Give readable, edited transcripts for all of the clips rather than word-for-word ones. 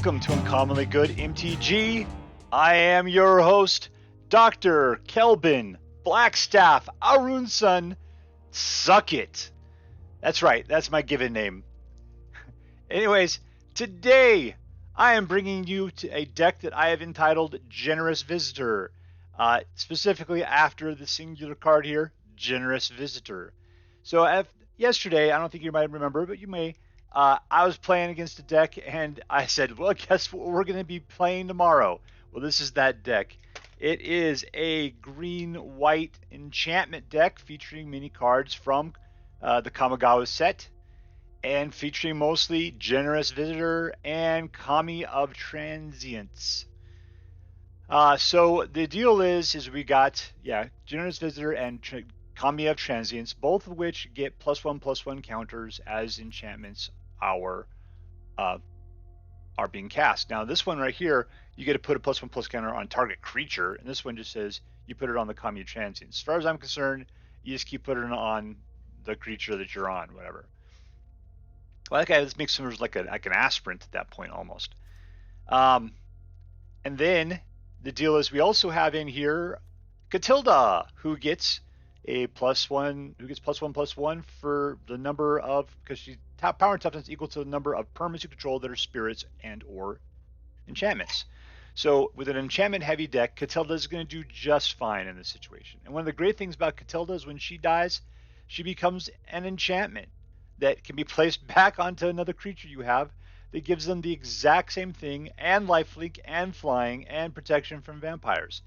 Welcome to Uncommonly Good MTG. I am your host, Dr. Kelvin Blackstaff Arunson. Suck it. That's right, that's my given name. Anyways, today I am bringing you to a deck that I have entitled Generous Visitor. Specifically after the singular card here, Generous Visitor. So yesterday, I don't think you might remember, but you may, I was playing against a deck and I said, well, guess what we're going to be playing tomorrow? Well, this is that deck. It is a green-white enchantment deck featuring mini cards from the Kamigawa set and featuring mostly Generous Visitor and Kami of Transience. So the deal is we got, Generous Visitor and Kami of Transience, both of which get +1/+1 counters as enchantments are being cast. Now this one right here, you get to put a +1/+1 counter on target creature, and this one just says you put it on the Kami of Transience. As far as I'm concerned, you just keep putting it on the creature that you're on, whatever. Well, okay, this makes it like an aspirant at that point almost. And then the deal is we also have in here Katilda, who gets a +1/+1 for the number of, because she's power and toughness equal to the number of permanents you control that are spirits and or enchantments. So with an enchantment heavy deck, Katilda is going to do just fine in this situation. And one of the great things about Katilda is when she dies, she becomes an enchantment that can be placed back onto another creature you have that gives them the exact same thing, and lifelink and flying and protection from vampires.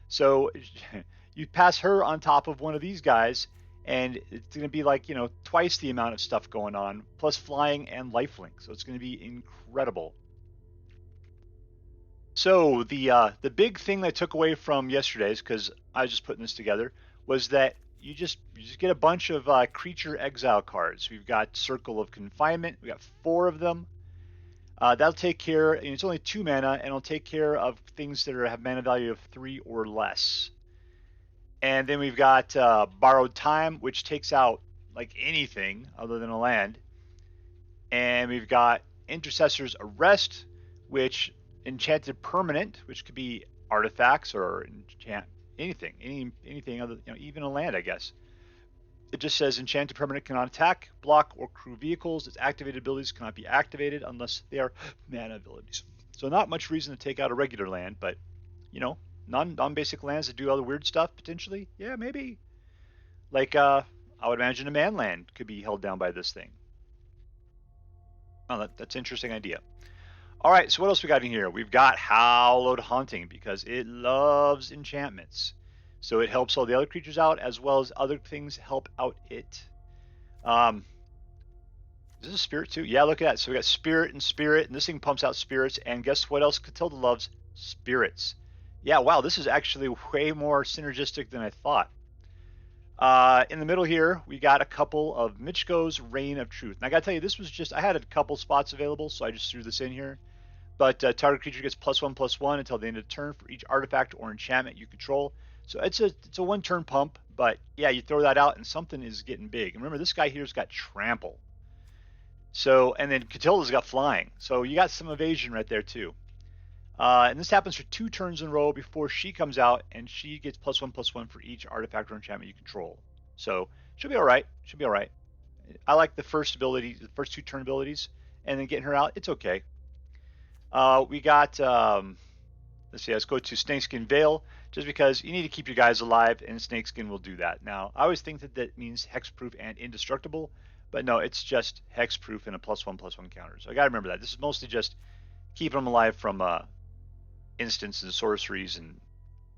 So you pass her on top of one of these guys and it's going to be like, twice the amount of stuff going on, plus flying and lifelink. So it's going to be incredible. So the big thing that I took away from yesterday's, because I was just putting this together, was that you just get a bunch of creature exile cards. We've got Circle of Confinement. We got 4 of them. That'll take care, and it's only 2 mana, and it'll take care of things that have mana value of 3 or less. And then we've got Borrowed Time, which takes out like anything other than a land. And we've got Intercessor's Arrest, which enchanted permanent, which could be artifacts or enchant anything other, even a land, I guess. It just says enchanted permanent cannot attack, block, or crew vehicles. Its activated abilities cannot be activated unless they are mana abilities. So not much reason to take out a regular land, but non-basic lands that do other weird stuff potentially. Yeah, maybe. Like I would imagine a man land could be held down by this thing. Oh, that's an interesting idea. All right, so what else we got in here? We've got Hallowed Haunting because it loves enchantments. So it helps all the other creatures out as well as other things help out it. Is this a spirit too? Yeah, look at that. So we got spirit, and this thing pumps out spirits. And guess what else Katilda loves? Spirits. Yeah, wow, this is actually way more synergistic than I thought. In the middle here, we got a couple of Michiko's Reign of Truth. And I gotta tell you, this was just, I had a couple spots available, so I just threw this in here. But target creature gets +1/+1 until the end of the turn for each artifact or enchantment you control. So it's a 1-turn pump, but yeah, you throw that out and something is getting big. And remember, this guy here's got trample. So, and then Katilda's got flying. So you got some evasion right there too. And this happens for 2 turns in a row before she comes out, and she gets +1/+1 for each artifact or enchantment you control. So she'll be all right. She'll be all right. I like the first ability, the first 2 turn abilities, and then getting her out, it's okay. We got, let's see, let's go to Snakeskin Veil, just because you need to keep your guys alive, and Snakeskin will do that. Now, I always think that means hexproof and indestructible, but no, it's just hexproof and a +1/+1 counter. So I gotta remember that. This is mostly just keeping them alive from instants and sorceries and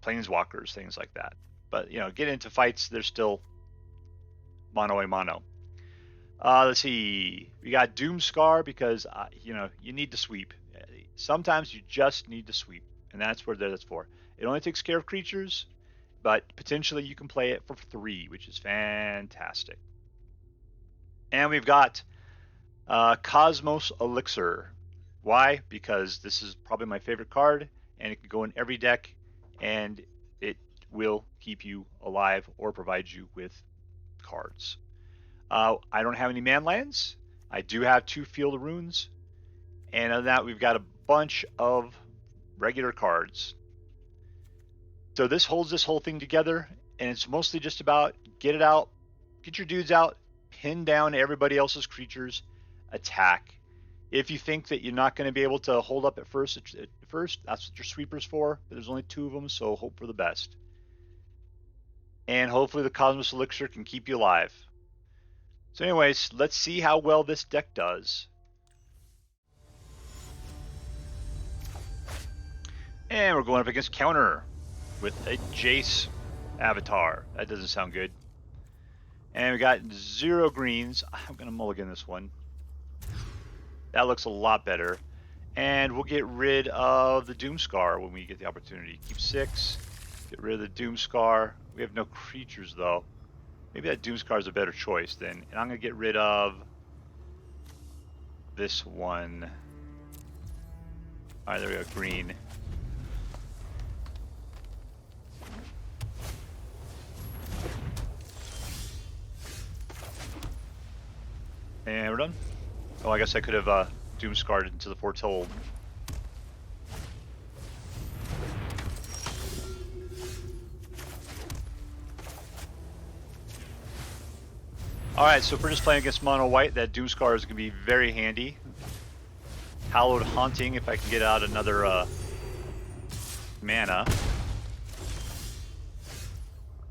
planeswalkers, things like that. But get into fights, they're still mono a mono. Let's see, we got Doomskar because you need to sweep. Sometimes you just need to sweep, and that's what that's for. It only takes care of creatures, but potentially you can play it for 3, which is fantastic. And we've got Cosmos Elixir. Why? Because this is probably my favorite card, and it can go in every deck, and it will keep you alive or provide you with cards. I don't have any man lands. I do have 2 Field of Runes, and other than that, we've got bunch of regular cards. So this holds this whole thing together, and it's mostly just about get it out, get your dudes out, pin down everybody else's creatures, attack. If you think that you're not going to be able to hold up at first, that's what your sweeper's for. But there's only 2 of them, so hope for the best. And hopefully the Cosmos Elixir can keep you alive. So anyways, let's see how well this deck does. And we're going up against Counter with a Jace avatar. That doesn't sound good. And we got 0 greens. I'm going to mulligan this one. That looks a lot better. And we'll get rid of the Doomskar when we get the opportunity. Keep 6. Get rid of the Doomskar. We have no creatures though. Maybe that Doomskar is a better choice then. And I'm going to get rid of this one. Alright, there we go. Green. And we're done. Oh, I guess I could have Doomscarred into the Foretold. Alright, so if we're just playing against mono white, that Doomskar is going to be very handy. Hallowed Haunting, if I can get out another mana.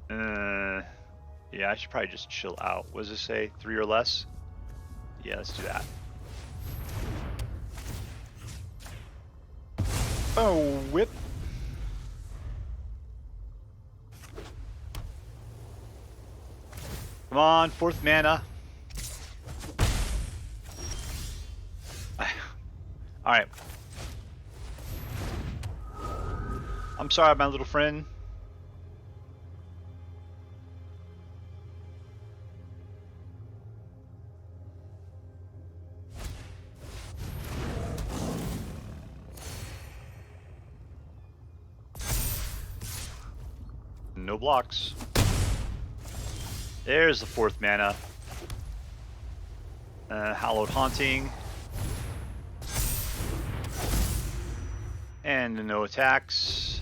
Yeah, I should probably just chill out. What does it say? 3 or less? Yeah, let's do that. Oh, whip. Come on, 4th mana. Alright. I'm sorry, my little friend. No blocks. There's the 4th mana. Hallowed Haunting. And no attacks.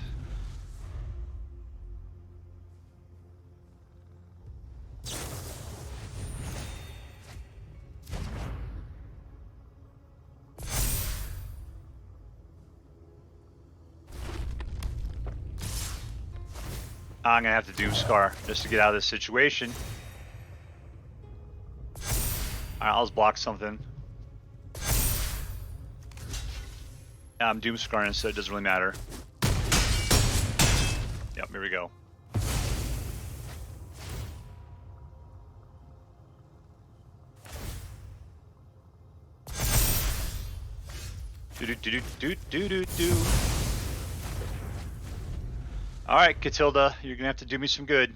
I'm gonna have to Doomskar just to get out of this situation. Alright, I'll just block something. I'm Doomscarring, so it doesn't really matter. Yep, here we go. Do. Alright, Katilda, you're gonna have to do me some good.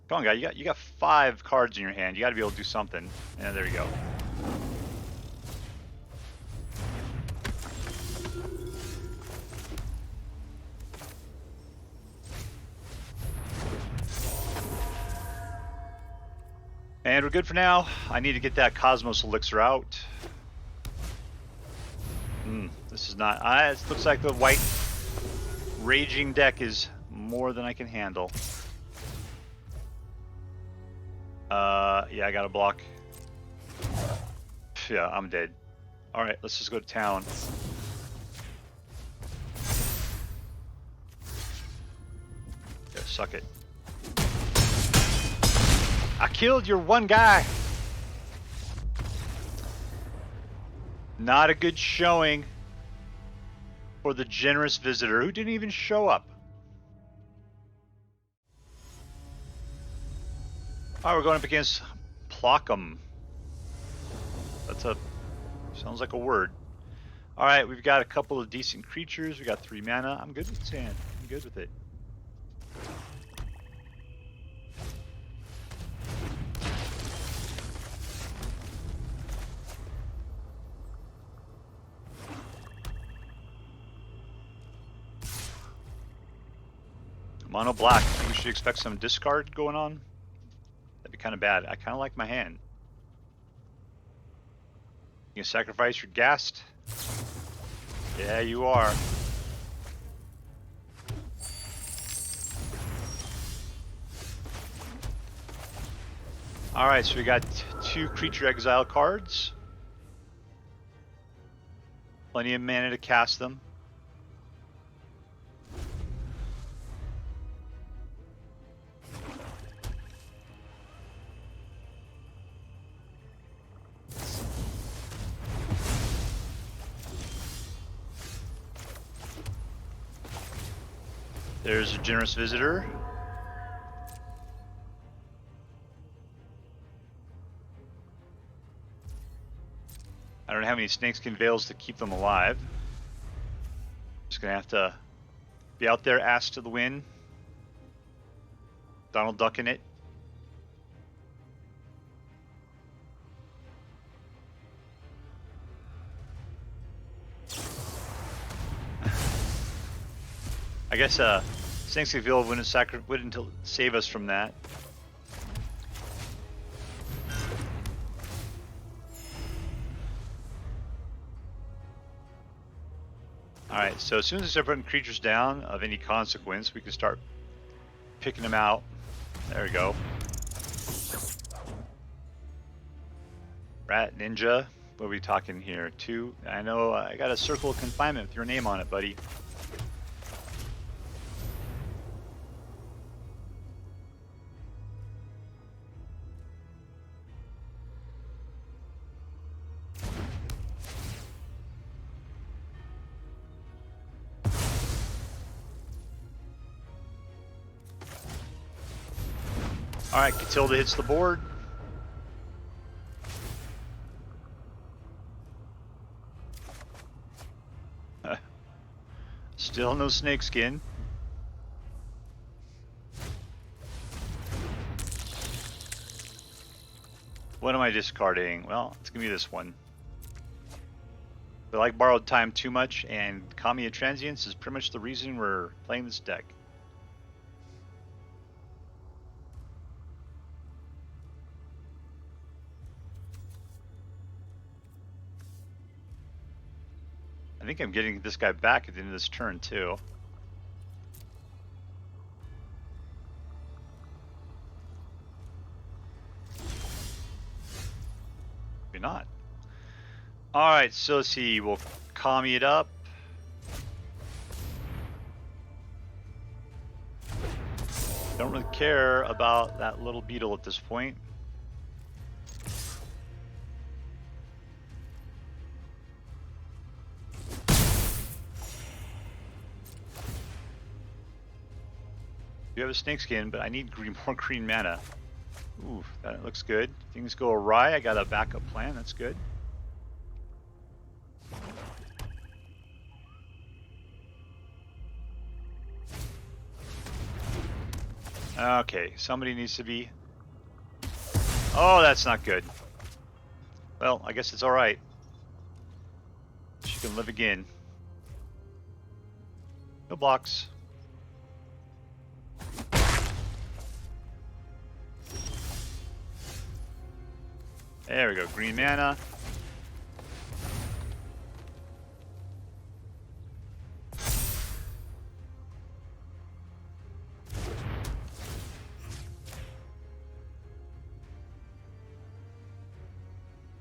Come on, guy, you got 5 cards in your hand. You gotta be able to do something. Yeah, there you go. And we're good for now. I need to get that Cosmos Elixir out. This is not... it looks like the white raging deck is more than I can handle. Yeah, I got a block. Yeah, I'm dead. Alright, let's just go to town. Yeah, suck it. I killed your one guy! Not a good showing for the generous visitor who didn't even show up. Alright, we're going up against plokim. Sounds like a word. Alright, we've got a couple of decent creatures. We got 3 mana. I'm good with this hand. I'm good with it. Mono black. We should expect some discard going on. That'd be be kind of bad. I kind of like my hand. You sacrifice your Ghast? Yeah, you are. Alright, so we got 2 creature exile cards. Plenty of mana to cast them. There's a Generous Visitor. I don't have any Snakeskin Veils to keep them alive. Just gonna have to be out there, ass to the wind. Donald Duck in it. I guess Snakeskin Veil wouldn't save us from that. Alright, so as soon as I start putting creatures down of any consequence, we can start picking them out. There we go. Rat Ninja. What are we talking here? 2. I know I got a Circle of Confinement with your name on it, buddy. Alright, Katilda hits the board. Still no Snakeskin. What am I discarding? Well, it's gonna be this one. I like Borrowed Time too much, and Kami of Transience is pretty much the reason we're playing this deck. I think I'm getting this guy back at the end of this turn too. Maybe not. Alright, so let's see, we'll Kami it up. Don't really care about that little beetle at this point. We have a Snakeskin, but I need more green mana. Ooh, that looks good. Things go awry. I got a backup plan. That's good. Okay, somebody needs to be... Oh, that's not good. Well, I guess it's alright. She can live again. No blocks. There we go, green mana.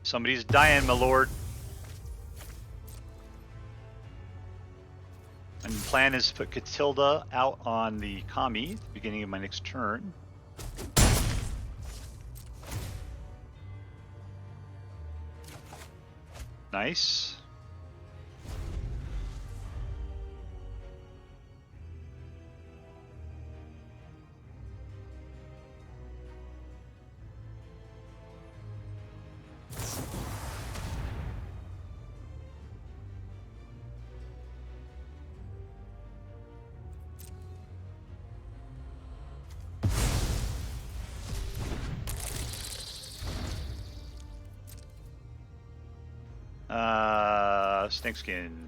Somebody's dying, my lord. And the plan is to put Katilda out on the Kami at the beginning of my next turn. Nice. Snakeskin.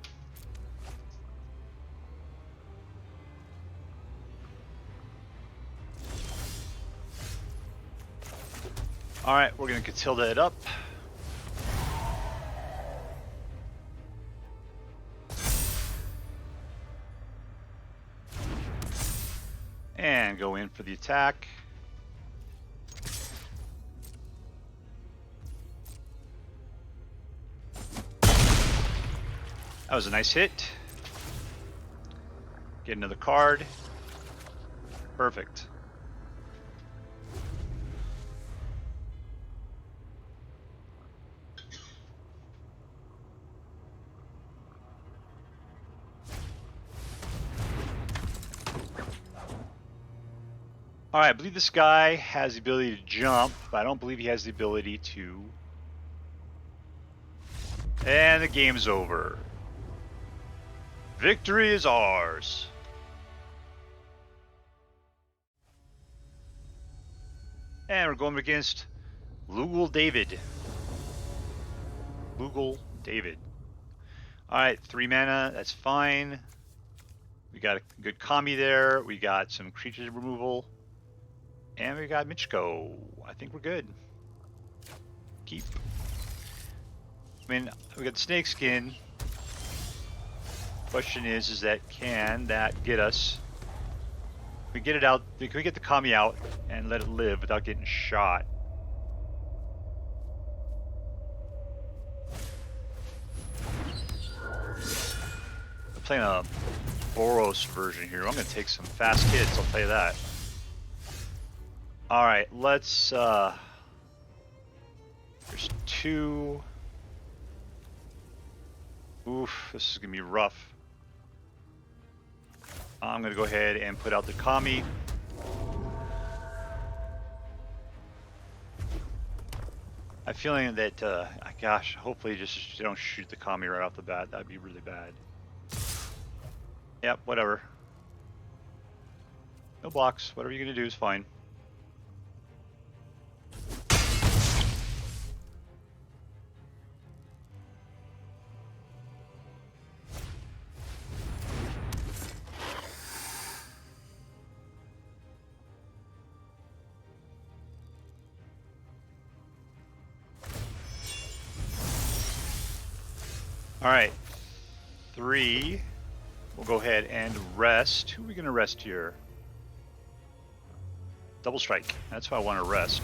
Alright, we're going to Katilda it up. And go in for the attack. That was a nice hit. Get another card. Perfect. Alright, I believe this guy has the ability to jump, but I don't believe he has the ability to... And the game's over. Victory is ours. And we're going against Lugaldavid. Lugaldavid. Alright, 3 mana, that's fine. We got a good Kami there. We got some creature removal. And we got Michiko. I think we're good. Keep. I mean, we got the Snakeskin. Question is that can that get us? Can we get it out? Can we get the Kami out and let it live without getting shot? I'm playing a Boros version here. I'm going to take some fast hits, I'll tell you that. Alright, let's, there's 2. Oof, this is going to be rough. I'm going to go ahead and put out the Kami. I have a feeling that, gosh, hopefully just don't shoot the Kami right off the bat. That'd be really bad. Yep, whatever. No blocks. Whatever you're going to do is fine. Alright, 3. We'll go ahead and rest. Who are we going to rest here? Double strike. That's how I want to rest.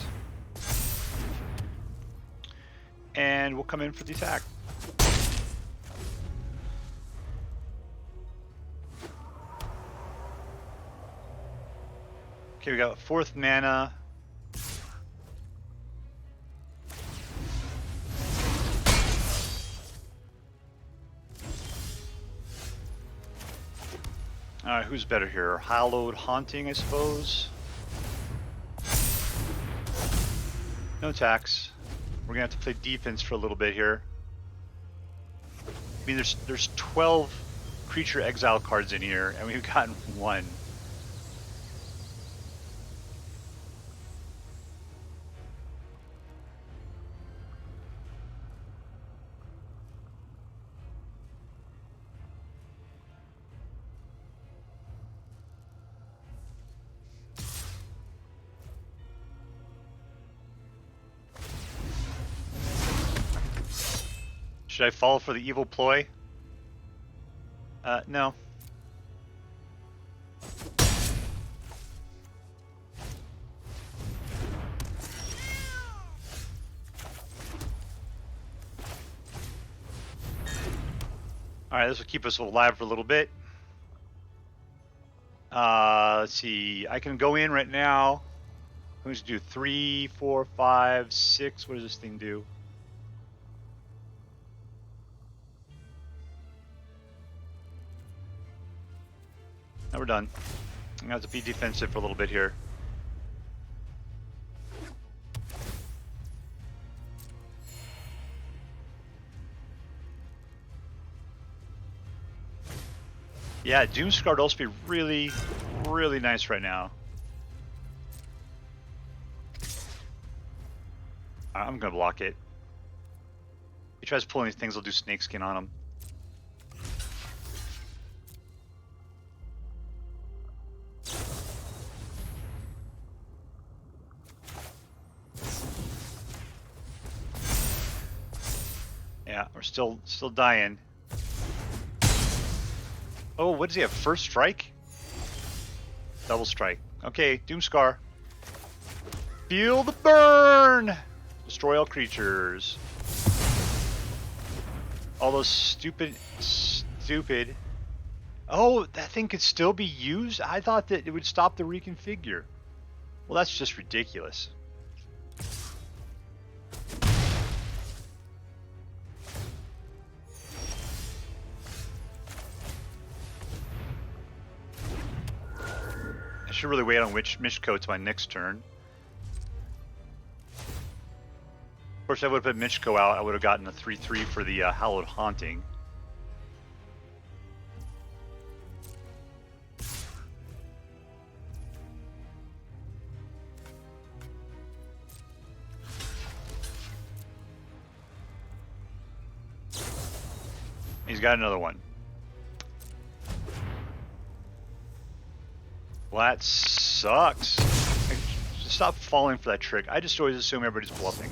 And we'll come in for the attack. Okay, we got 4th mana. Alright, who's better here? Hallowed Haunting, I suppose. No attacks. We're gonna have to play defense for a little bit here. I mean, there's 12 creature exile cards in here, and we've gotten 1. Should I fall for the evil ploy? No. Alright, this will keep us alive for a little bit. Let's see. I can go in right now. I'm going to do 3, 4, 5, 6. What does this thing do? Now we're done. I'm going to have to be defensive for a little bit here. Yeah, Doomskar would also be really, really nice right now. I'm going to block it. If he tries pulling these things, I'll do Snakeskin on him. Yeah, we're still dying. Oh, what does he have? First strike? Double strike. Okay, Doomskar. Feel the burn! Destroy all creatures. All those stupid... Oh, that thing could still be used? I thought that it would stop the reconfigure. Well, that's just ridiculous. I should really wait on Michiko to my next turn. Of course, I would have put Michiko out. I would have gotten a 3/3 for the Hallowed Haunting. He's got another one. Well, that sucks. Stop falling for that trick. I just always assume everybody's bluffing.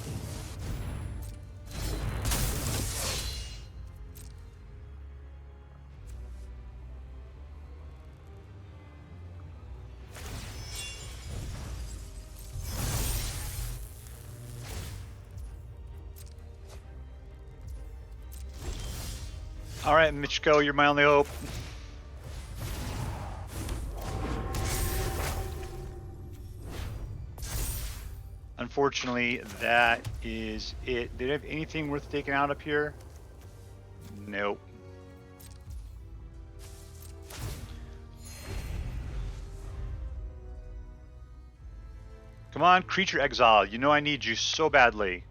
All right, Michiko, you're my only hope. Unfortunately, that is it. Did it have anything worth taking out up here? Nope. Come on, creature exile. You know I need you so badly.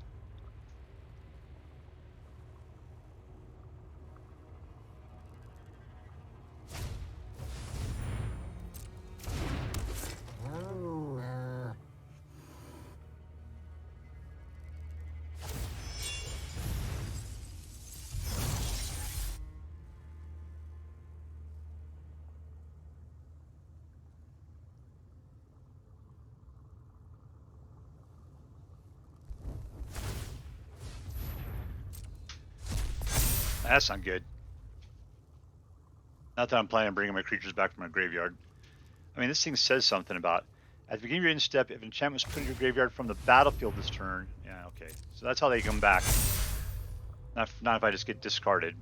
That's not good. Not that I'm planning on bringing my creatures back from my graveyard. I mean, this thing says something about at the beginning of your end step, if an enchantment was put in your graveyard from the battlefield this turn. Yeah, okay. So that's how they come back. Not if I just get discarded.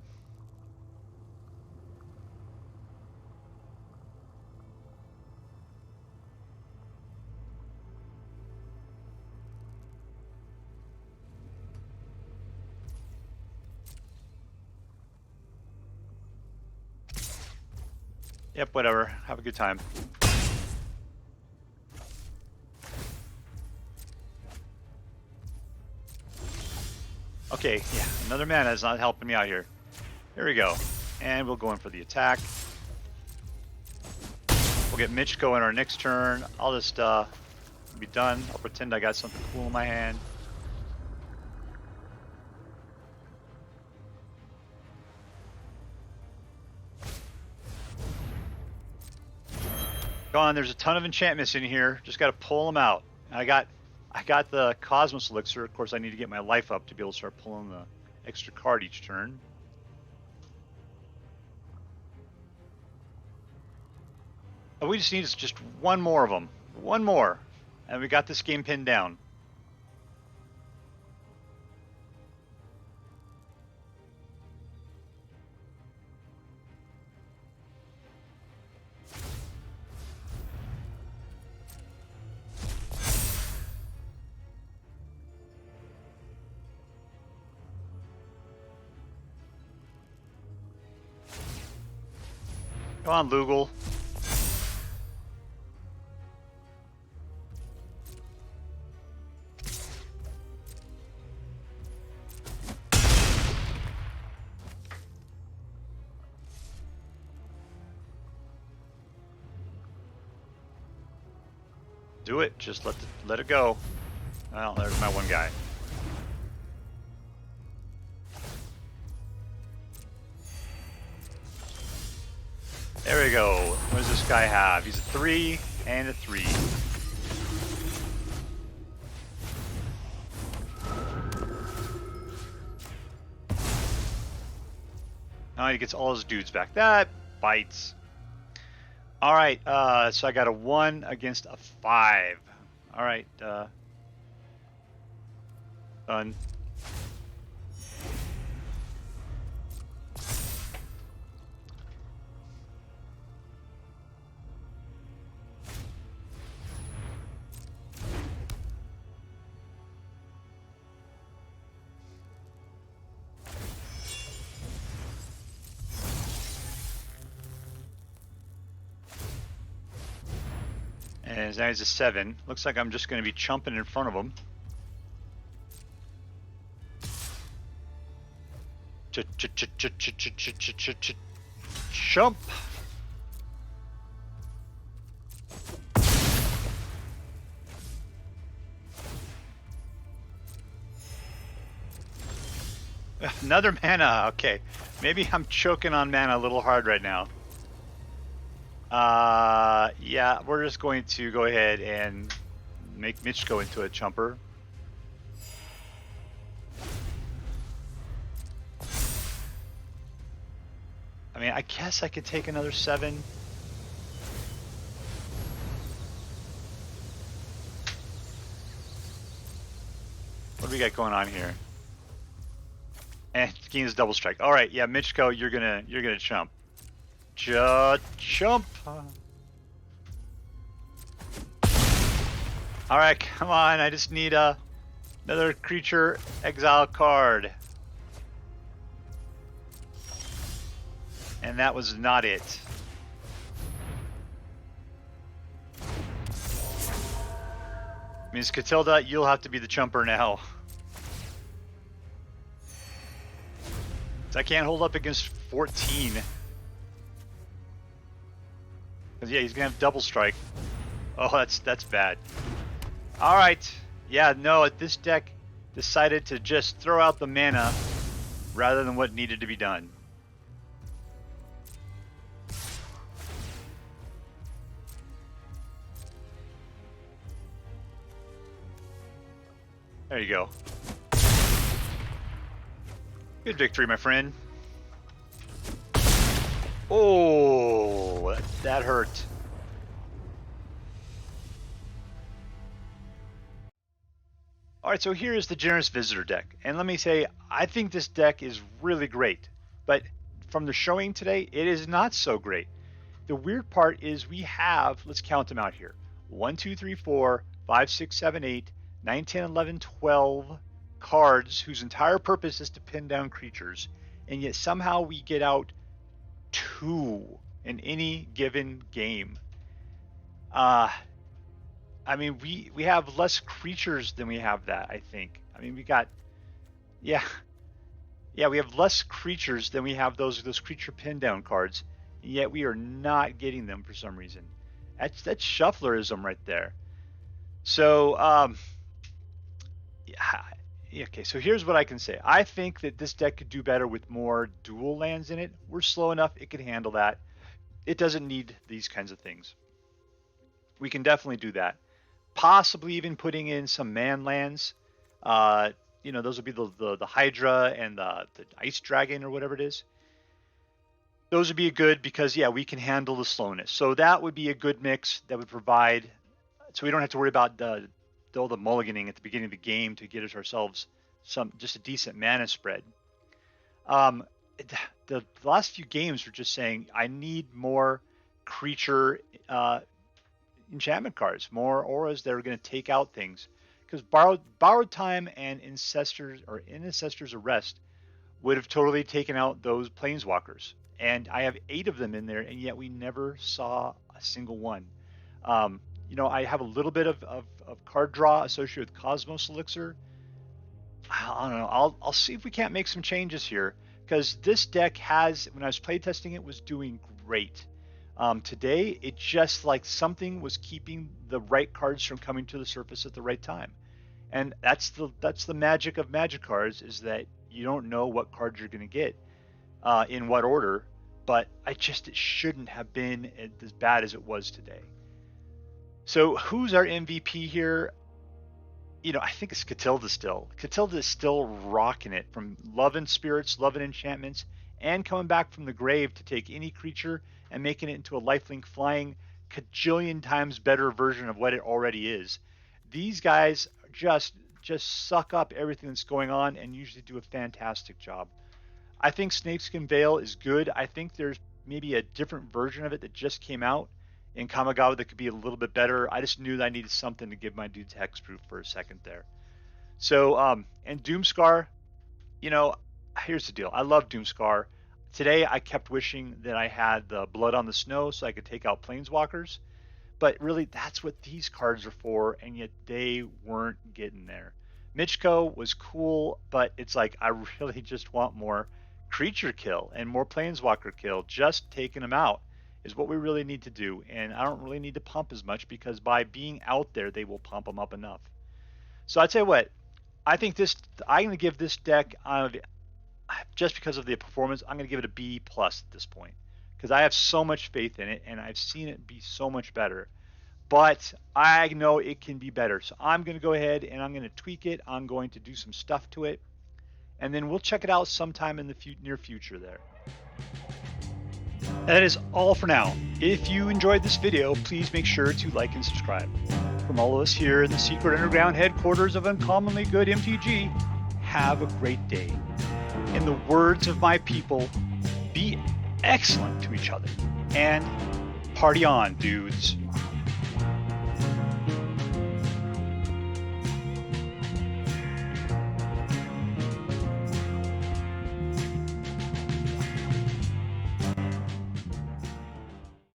Yep, whatever. Have a good time. Okay, yeah, another mana is not helping me out here. Here we go. And we'll go in for the attack. We'll get Michiko in our next turn. I'll just be done. I'll pretend I got something cool in my hand. Go on, there's a ton of enchantments in here. Just got to pull them out. I got the Cosmos Elixir. Of course, I need to get my life up to be able to start pulling the extra card each turn. Oh, we just need just one more of them. One more. And we got this game pinned down. Come on, Lugal. Do it. Just let it go. Well, there's my one guy. There we go. What does this guy have? He's a 3 and a 3. Now he gets all his dudes back. That bites. All right, so I got a 1 against a 5. All right, done. And now he's a 7. Looks like I'm just going to be chumping in front of him. Chump. Another mana. Okay. Maybe I'm choking on mana a little hard right now. Yeah, we're just going to go ahead and make Michiko into a chumper. I mean, I guess I could take another 7. What do we got going on here? And gains double strike. All right, yeah, Michiko, you're gonna chump. Chump. All right, come on. I just need another creature exile card. And that was not it. Means Katilda, you'll have to be the chumper now. I can't hold up against 14. Yeah, he's gonna have double strike. Oh, that's bad. All right. Yeah, no, this deck decided to just throw out the mana rather than what needed to be done. There you go. Good victory, my friend. Oh, that hurt. All right, so here is the Generous Visitor deck. And let me say, I think this deck is really great. But from the showing today, it is not so great. The weird part is we have, let's count them out here. 1, 2, 3, 4, 5, 6, 7, 8, 9, 10, 11, 12 cards whose entire purpose is to pin down creatures. And yet somehow we get out 2 in any given game. I mean, we have less creatures than we have that, I think. I mean, we got, yeah, we have less creatures than we have those creature pin down cards, and yet we are not getting them for some reason. That's shufflerism right there. So, yeah, okay, so here's what I can say. I think that this deck could do better with more dual lands in it. We're slow enough, it can handle that. It doesn't need these kinds of things. We can definitely do that. Possibly even putting in some man lands. You know, those would be the Hydra and the Ice Dragon or whatever it is. Those would be good because, yeah, we can handle the slowness. So that would be a good mix that would provide, so we don't have to worry about all the mulliganing at the beginning of the game to get ourselves just a decent mana spread. The last few games were just saying, I need more creature enchantment cards, more auras that are going to take out things, because borrowed time and Ancestor's Arrest would have totally taken out those planeswalkers, and I have 8 of them in there, and yet we never saw a single one. You know, I have a little bit of card draw associated with Cosmos Elixir. I don't know. I'll see if we can't make some changes here, because this deck has, when I was playtesting it, was doing great. Today, it just like something was keeping the right cards from coming to the surface at the right time. And that's the magic of Magic cards, is that you don't know what cards you're going to get in what order, but it shouldn't have been as bad as it was today. So who's our MVP here? You know, I think it's Katilda still. Katilda is still rocking it from Love and Spirits, Love and Enchantments, and coming back from the grave to take any creature and making it into a lifelink flying cajillion times better version of what it already is. These guys just suck up everything that's going on and usually do a fantastic job. I think Snakeskin Veil is good. I think there's maybe a different version of it that just came out in Kamigawa that could be a little bit better. I just knew that I needed something to give my dudes hexproof for a second there. So, and Doomskar, here's the deal. I love Doomskar. Today, I kept wishing that I had the Blood on the Snow so I could take out Planeswalkers. But really, that's what these cards are for, and yet they weren't getting there. Michiko was cool, but it's like I really just want more creature kill and more Planeswalker kill. Just taking them out is what we really need to do, and I don't really need to pump as much because by being out there, they will pump them up enough. So I'd say what? I think I'm going to give this deck, just because of the performance, I'm going to give it a B+ at this point because I have so much faith in it and I've seen it be so much better. But I know it can be better. So I'm going to go ahead and I'm going to tweak it. I'm going to do some stuff to it. And then we'll check it out sometime in the near future there. That is all for now. If you enjoyed this video, please make sure to like and subscribe. From all of us here in the secret underground headquarters of Uncommonly Good MTG, have a great day. In the words of my people, be excellent to each other. And party on, dudes.